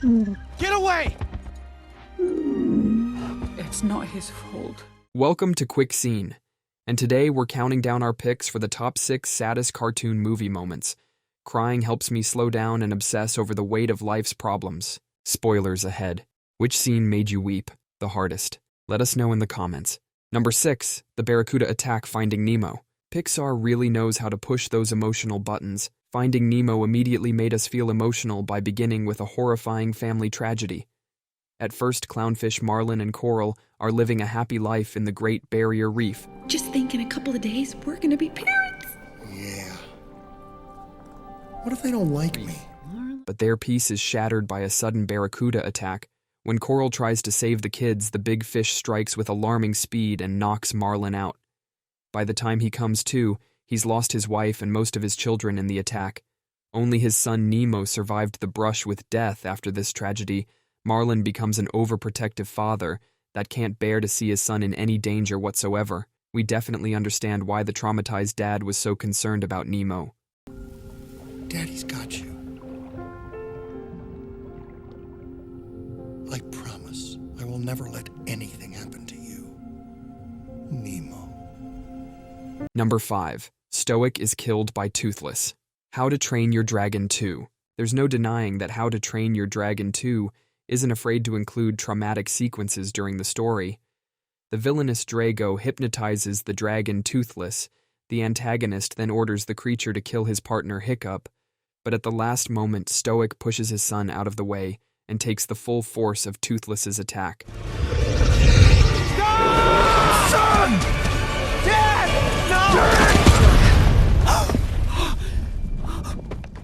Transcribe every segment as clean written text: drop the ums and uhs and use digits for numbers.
Get away! It's not his fault. Welcome to Quick Scene, and today we're counting down our picks for the top 6 saddest cartoon movie moments. Crying helps me slow down and obsess over the weight of life's problems. Spoilers ahead. Which scene made you weep the hardest? Let us know in the comments. Number 6, the Barracuda attack Finding Nemo. Pixar really knows how to push those emotional buttons. Finding Nemo immediately made us feel emotional by beginning with a horrifying family tragedy. At first, clownfish Marlin and Coral are living a happy life in the Great Barrier Reef. Just think in a couple of days, we're gonna be parents. Yeah. What if they don't like me? But their peace is shattered by a sudden Barracuda attack. When Coral tries to save the kids, the big fish strikes with alarming speed and knocks Marlin out. By the time he comes to, he's lost his wife and most of his children in the attack. Only his son Nemo survived the brush with death after this tragedy. Marlin becomes an overprotective father that can't bear to see his son in any danger whatsoever. We definitely understand why the traumatized dad was so concerned about Nemo. Daddy's got you. I promise I will never let anything happen to you. Nemo. Number 5. Stoic is Killed by Toothless. How to Train Your Dragon 2. There's no denying that How to Train Your Dragon 2 isn't afraid to include traumatic sequences during the story. The villainous Drago hypnotizes the dragon Toothless. The antagonist then orders the creature to kill his partner Hiccup, but at the last moment Stoic pushes his son out of the way and takes the full force of Toothless's attack. Stop! Son! Dad! No!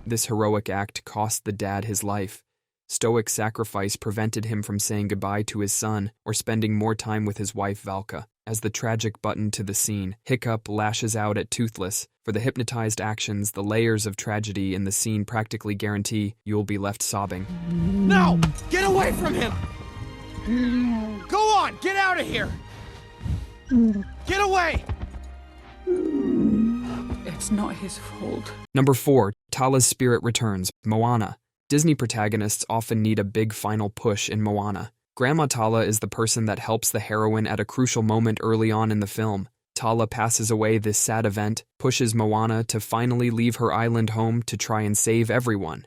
This heroic act cost the dad his life. Stoic's sacrifice prevented him from saying goodbye to his son or spending more time with his wife Valka. As the tragic button to the scene, Hiccup lashes out at Toothless. For the hypnotized actions, the layers of tragedy in the scene practically guarantee you'll be left sobbing. No! Get away from him! Go on! Get out of here! Get away! It's not his fault. Number 4. Tala's spirit returns. Moana. Disney protagonists often need a big final push in Moana. Grandma Tala is the person that helps the heroine at a crucial moment early on in the film. Tala passes away this sad event, pushes Moana to finally leave her island home to try and save everyone.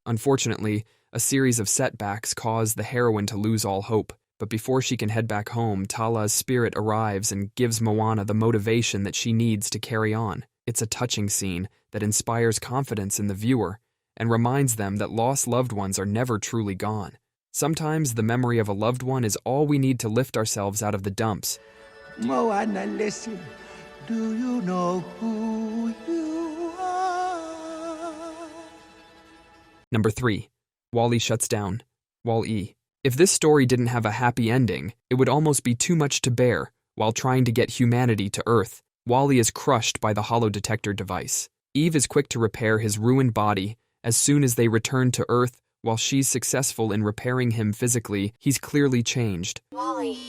Unfortunately, a series of setbacks cause the heroine to lose all hope. But before she can head back home, Tala's spirit arrives and gives Moana the motivation that she needs to carry on. It's a touching scene that inspires confidence in the viewer and reminds them that lost loved ones are never truly gone. Sometimes the memory of a loved one is all we need to lift ourselves out of the dumps. Moana, listen. Do you know who you are? Number 3. Wall-E shuts down. Wall-E. If this story didn't have a happy ending, it would almost be too much to bear. While trying to get humanity to Earth, Wall-E is crushed by the holodetector device. Eve is quick to repair his ruined body. As soon as they return to Earth, while she's successful in repairing him physically, he's clearly changed. Wall-E.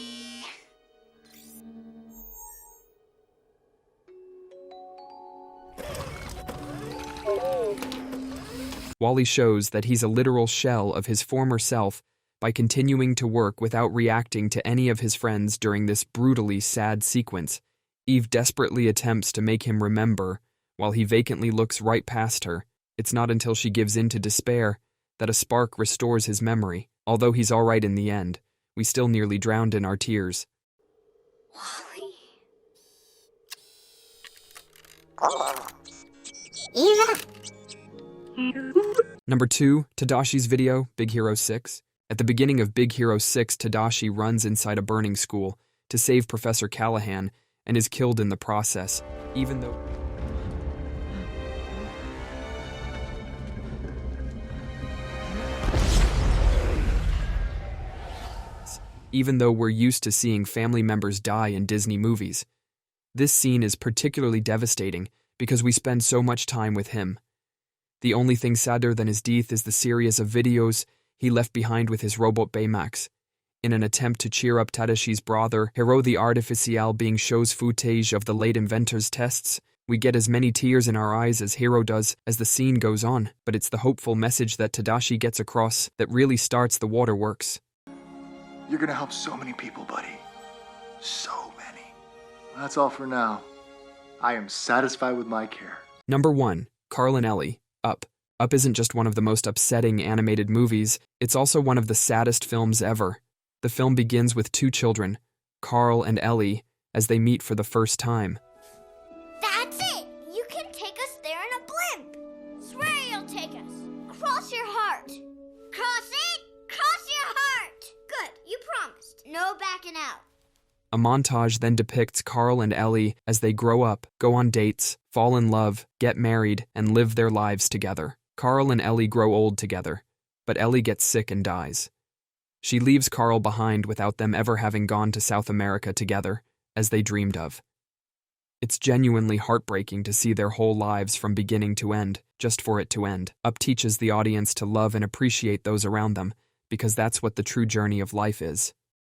Wall-E shows that he's a literal shell of his former self by continuing to work without reacting to any of his friends during this brutally sad sequence. Eve desperately attempts to make him remember, while he vacantly looks right past her. It's not until she gives in to despair that a spark restores his memory. Although he's all right in the end, we still nearly drowned in our tears. Number 2, Tadashi's video, Big Hero 6. At the beginning of Big Hero 6, Tadashi runs inside a burning school to save Professor Callahan and is killed in the process, even though we're used to seeing family members die in Disney movies. This scene is particularly devastating because we spend so much time with him. The only thing sadder than his death is the series of videos he left behind with his robot Baymax. In an attempt to cheer up Tadashi's brother, Hero the Artificial being shows footage of the late inventor's tests We get as many tears in our eyes as Hiro does as the scene goes on, but it's the hopeful message that Tadashi gets across that really starts the waterworks. You're gonna help so many people, buddy. So many. That's all for now. I am satisfied with my care. Number 1. Carl and Ellie. Up. Up isn't just one of the most upsetting animated movies, it's also one of the saddest films ever. The film begins with 2 children, Carl and Ellie, as they meet for the first time. That's it! You can take us there in a blimp! Swear you'll take us! Cross your heart! Cross it! Cross your heart! Good, you promised. No backing out. A montage then depicts Carl and Ellie as they grow up, go on dates, fall in love, get married, and live their lives together. Carl and Ellie grow old together, but Ellie gets sick and dies. She leaves Carl behind without them ever having gone to South America together, as they dreamed of. It's genuinely heartbreaking to see their whole lives from beginning to end, just for it to end. Up teaches the audience to love and appreciate those around them, because that's what the true journey of life is.